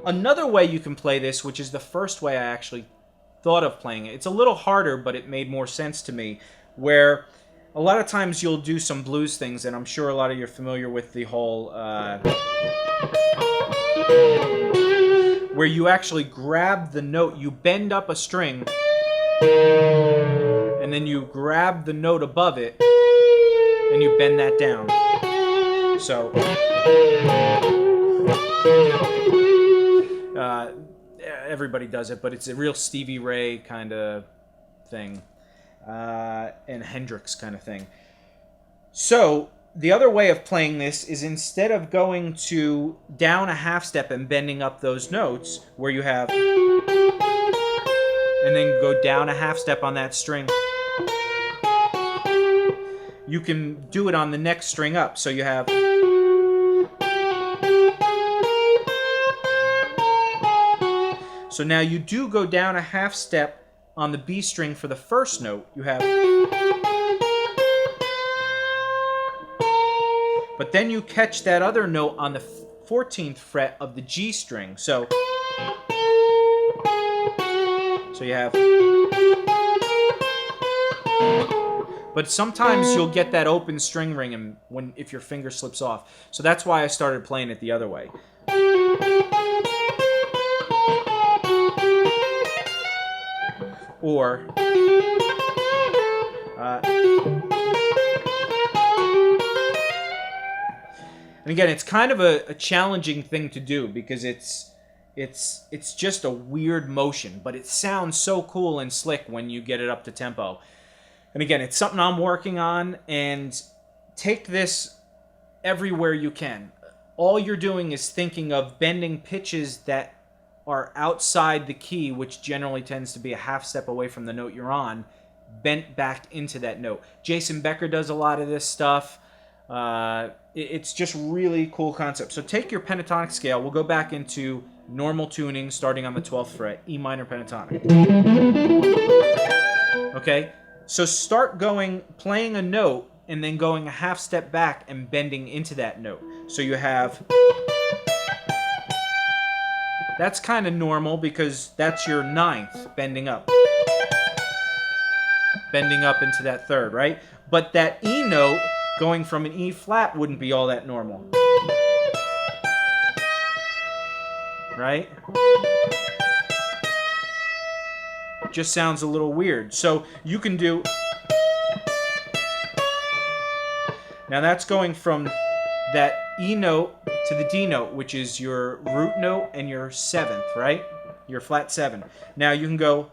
Another way you can play this, which is the first way I actually thought of playing it. It's a little harder, but it made more sense to me, where a lot of times you'll do some blues things, and I'm sure a lot of you are familiar with the whole where you actually grab the note, you bend up a string, and then you grab the note above it, and you bend that down. So everybody does it, but it's a real Stevie Ray kind of thing, and Hendrix kind of thing. So the other way of playing this is, instead of going to down a half step and bending up those notes, where you have, and then go down a half step on that string, you can do it on the next string up. So you have, so now you do go down a half step on the B string for the first note. You have, but then you catch that other note on the 14th fret of the G string. So you have, but sometimes you'll get that open string ring if your finger slips off. So that's why I started playing it the other way. Or and again, it's kind of a challenging thing to do, because it's just a weird motion, but it sounds so cool and slick when you get it up to tempo. And again, it's something I'm working on, and take this everywhere you can. All you're doing is thinking of bending pitches that are outside the key, which generally tends to be a half step away from the note you're on, bent back into that note. Jason Becker does a lot of this stuff. It's just really cool concept. So take your pentatonic scale. We'll go back into normal tuning, starting on the 12th fret, E minor pentatonic. Okay, so start playing a note, and then going a half step back and bending into that note. So you have, that's kind of normal, because that's your 9th bending up into that 3rd, right? But that E note going from an E flat wouldn't be all that normal, right? Just sounds a little weird. So you can do, now that's going from that E note to the D note, which is your root note and your 7th, right? Your flat 7. Now you can go,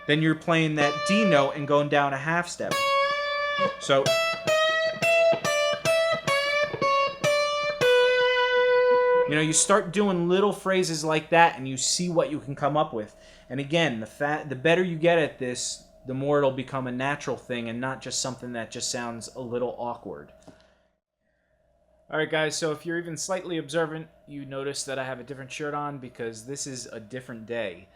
then you're playing that D note and going down a half step. So you start doing little phrases like that, and you see what you can come up with. And again, the better you get at this, the more it'll become a natural thing, and not just something that just sounds a little awkward. Alright guys, so if you're even slightly observant, you notice that I have a different shirt on, because this is a different day.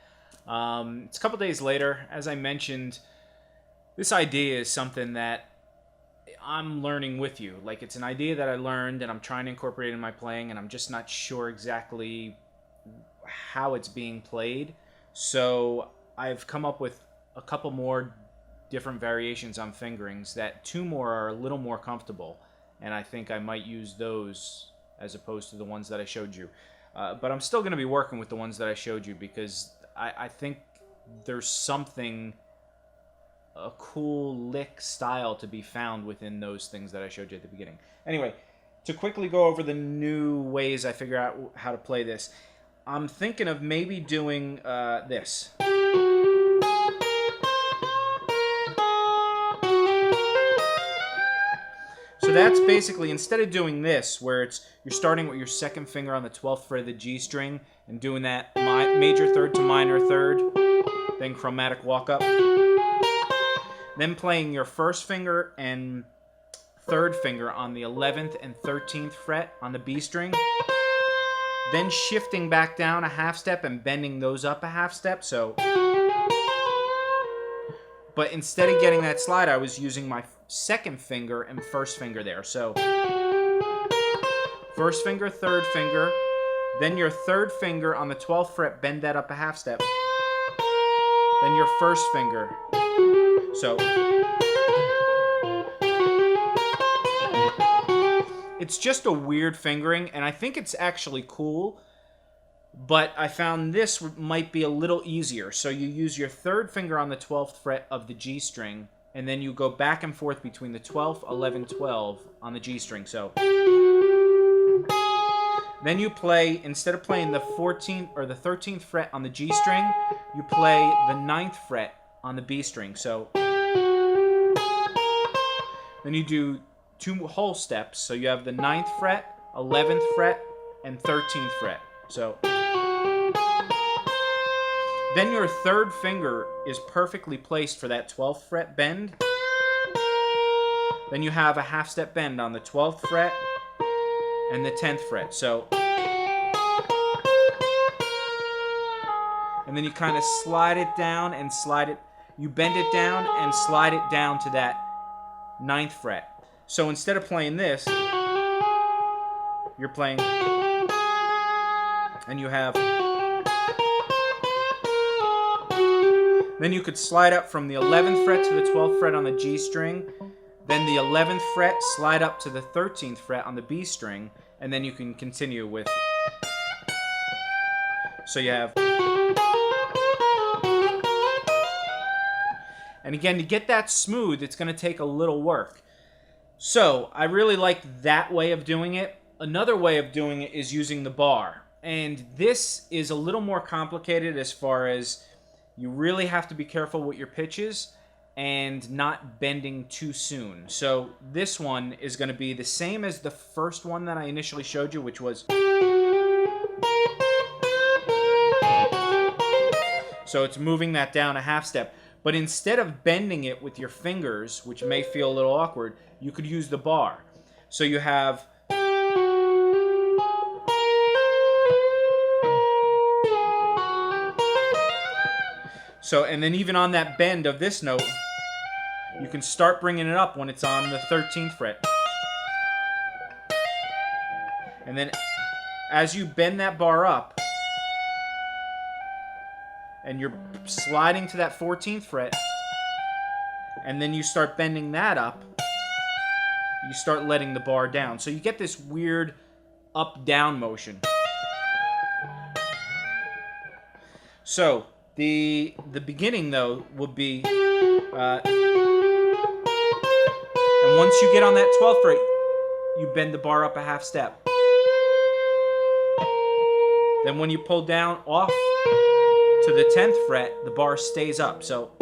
It's a couple days later. As I mentioned, this idea is something that I'm learning with you. Like, it's an idea that I learned, and I'm trying to incorporate it in my playing, and I'm just not sure exactly how it's being played. So I've come up with a couple more different variations on fingerings, that 2 more are a little more comfortable, and I think I might use those as opposed to the ones that I showed you. But I'm still going to be working with the ones that I showed you, because I think there's something, a cool lick style to be found within those things that I showed you at the beginning. Anyway, to quickly go over the new ways I figure out how to play this, I'm thinking of maybe doing this. So that's basically, instead of doing this, where you're starting with your 2nd finger on the 12th fret of the G string and doing that major 3rd to minor 3rd, then chromatic walk up, then playing your 1st finger and 3rd finger on the 11th and 13th fret on the B string, then shifting back down a half step and bending those up a half step. So, but instead of getting that slide, I was using my 2nd finger and 1st finger there. So first finger, third finger, then your third finger on the 12th fret, bend that up a half step. Then your first finger. So it's just a weird fingering, and I think it's actually cool, but I found this might be a little easier. So you use your third finger on the 12th fret of the G string, and then you go back and forth between the 12th, 11, 12 on the G string. So then you play, instead of playing the 14th or the 13th fret on the G string, you play the 9th fret on the B string. So then you do 2 whole steps. So you have the 9th fret, 11th fret, and 13th fret. So then your third finger is perfectly placed for that 12th fret bend. Then you have a half step bend on the 12th fret and the 10th fret. So, and then you kind of slide it down and slide it, you bend it down and slide it down to that 9th fret. So instead of playing this, you're playing, and you have, then you could slide up from the 11th fret to the 12th fret on the G string, then the 11th fret, slide up to the 13th fret on the B string, and then you can continue with, so you have, and again, to get that smooth, it's going to take a little work. So I really like that way of doing it. Another way of doing it is using the bar, and this is a little more complicated as far as you really have to be careful with your pitches and not bending too soon. So this one is going to be the same as the first one that I initially showed you, which was, so it's moving that down a half step. But instead of bending it with your fingers, which may feel a little awkward, you could use the bar. So you have, so, and then even on that bend of this note, you can start bringing it up when it's on the 13th fret. And then as you bend that bar up, and you're sliding to that 14th fret, and then you start bending that up, you start letting the bar down. So you get this weird up-down motion. So the beginning, though, would be, and once you get on that 12th fret, you bend the bar up a half step. Then when you pull down off to the 10th fret, the bar stays up. So,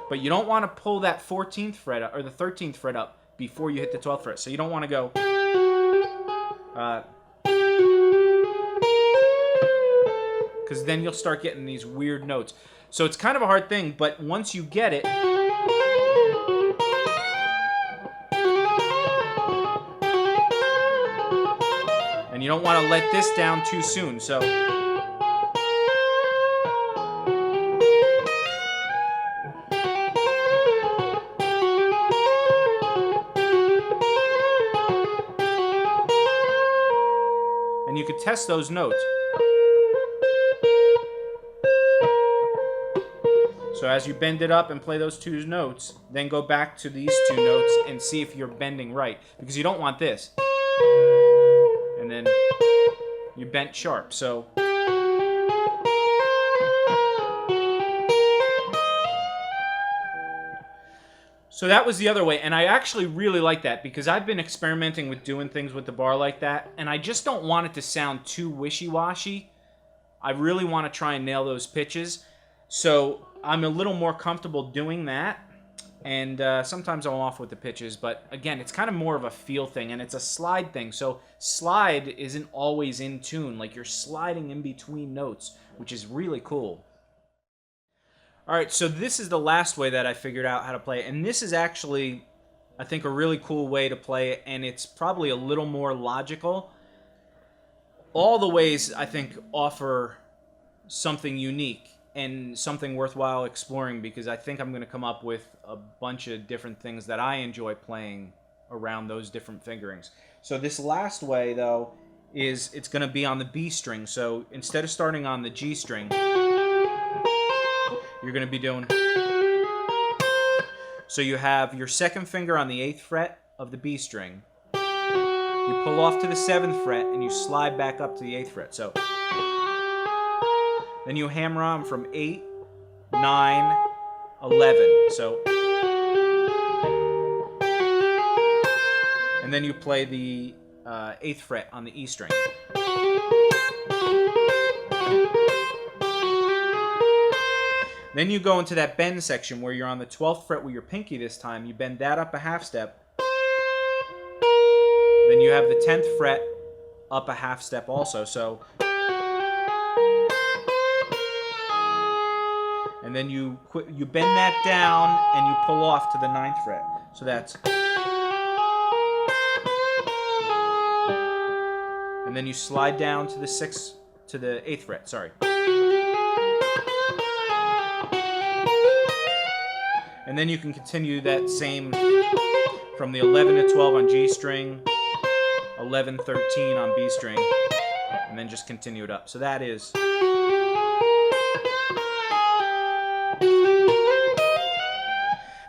but you don't want to pull that 14th fret up, or the 13th fret up before you hit the 12th fret. So you don't want to go, because then you'll start getting these weird notes. So it's kind of a hard thing, but once you get it, and you don't want to let this down too soon. So and you could test those notes. So as you bend it up and play those 2 notes, then go back to these 2 notes and see if you're bending right, because you don't want this. And then you bent sharp. So that was the other way, and I actually really like that, because I've been experimenting with doing things with the bar like that, and I just don't want it to sound too wishy-washy. I really want to try and nail those pitches, so I'm a little more comfortable doing that. And sometimes I'm off with the pitches, but again, it's kind of more of a feel thing, and it's a slide thing. So slide isn't always in tune, like you're sliding in between notes, which is really cool. All right, so this is the last way that I figured out how to play it, and this is actually, I think, a really cool way to play it, and it's probably a little more logical. All the ways, I think, offer something unique and something worthwhile exploring, because I think I'm going to come up with a bunch of different things that I enjoy playing around those different fingerings. So this last way, though, is it's going to be on the B string. So instead of starting on the G string, you're going to be doing... So you have your second finger on the 8th fret of the B string. You pull off to the 7th fret and you slide back up to the 8th fret. So then you hammer on from 8, 9, 11. So, and then you play the 8th fret on the E string. Then you go into that bend section where you're on the 12th fret with your pinky this time. You bend that up a half step. Then you have the 10th fret up a half step also. So, and then you bend that down and you pull off to the 9th fret. So that's... And then you slide down to the 8th fret, sorry. And then you can continue that same from the 11 to 12 on G string, 11, 13 on B string, and then just continue it up. So that is...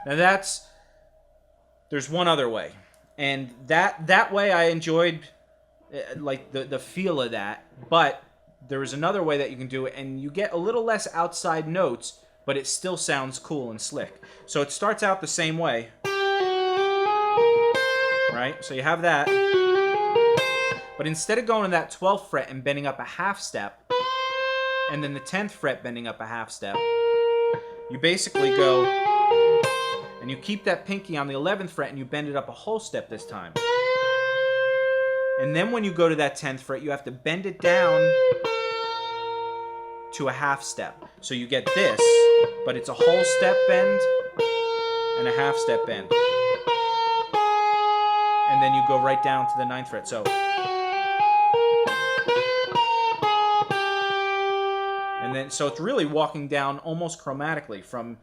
Now there's one other way. And that way I enjoyed like the feel of that, but there is another way that you can do it, and you get a little less outside notes, but it still sounds cool and slick. So it starts out the same way, right? So you have that, but instead of going to that 12th fret and bending up a half step, and then the 10th fret bending up a half step, you basically go, and you keep that pinky on the 11th fret and you bend it up a whole step this time. And then when you go to that 10th fret, you have to bend it down to a half step. So you get this, but it's a whole step bend and a half step bend. And then you go right down to the 9th fret. So, and then so it's really walking down almost chromatically from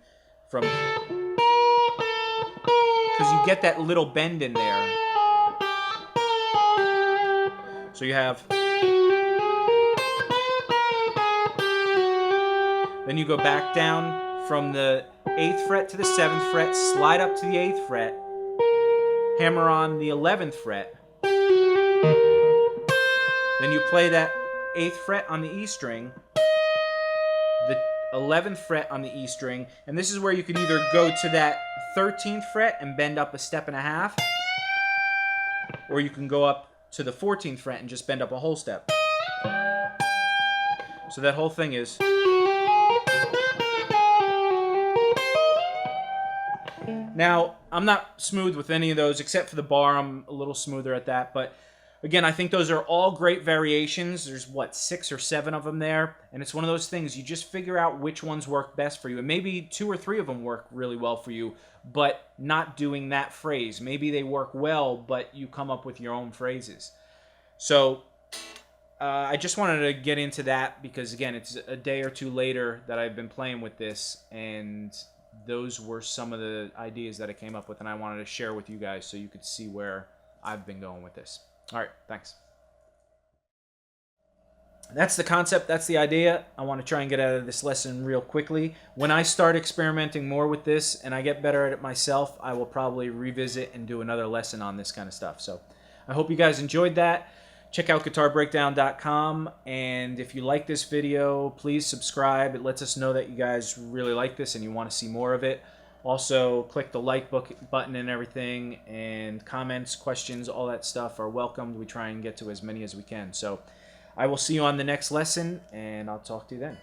because you get that little bend in there. So you have, then you go back down from the 8th fret to the 7th fret, slide up to the 8th fret, hammer on the 11th fret, then you play that 8th fret on the E string, the 11th fret on the E string, and this is where you can either go to that 13th fret and bend up a step and a half, or you can go up to the 14th fret and just bend up a whole step. So that whole thing is... Now, I'm not smooth with any of those except for the bar. I'm a little smoother at that, but again, I think those are all great variations. There's, what, 6 or 7 of them there, and it's one of those things, you just figure out which ones work best for you, and maybe 2 or 3 of them work really well for you, but not doing that phrase. Maybe they work well, but you come up with your own phrases. So I just wanted to get into that because, again, it's a day or two later that I've been playing with this, and those were some of the ideas that I came up with, and I wanted to share with you guys so you could see where I've been going with this. All right, thanks. That's the concept, that's the idea. I want to try and get out of this lesson real quickly. When I start experimenting more with this and I get better at it myself, I will probably revisit and do another lesson on this kind of stuff. So I hope you guys enjoyed that. Check out guitarbreakdown.com, and if you like this video, please subscribe. It lets us know that you guys really like this and you want to see more of it. Also, click the like button and everything, and comments, questions, all that stuff are welcomed. We try and get to as many as we can. So I will see you on the next lesson, and I'll talk to you then.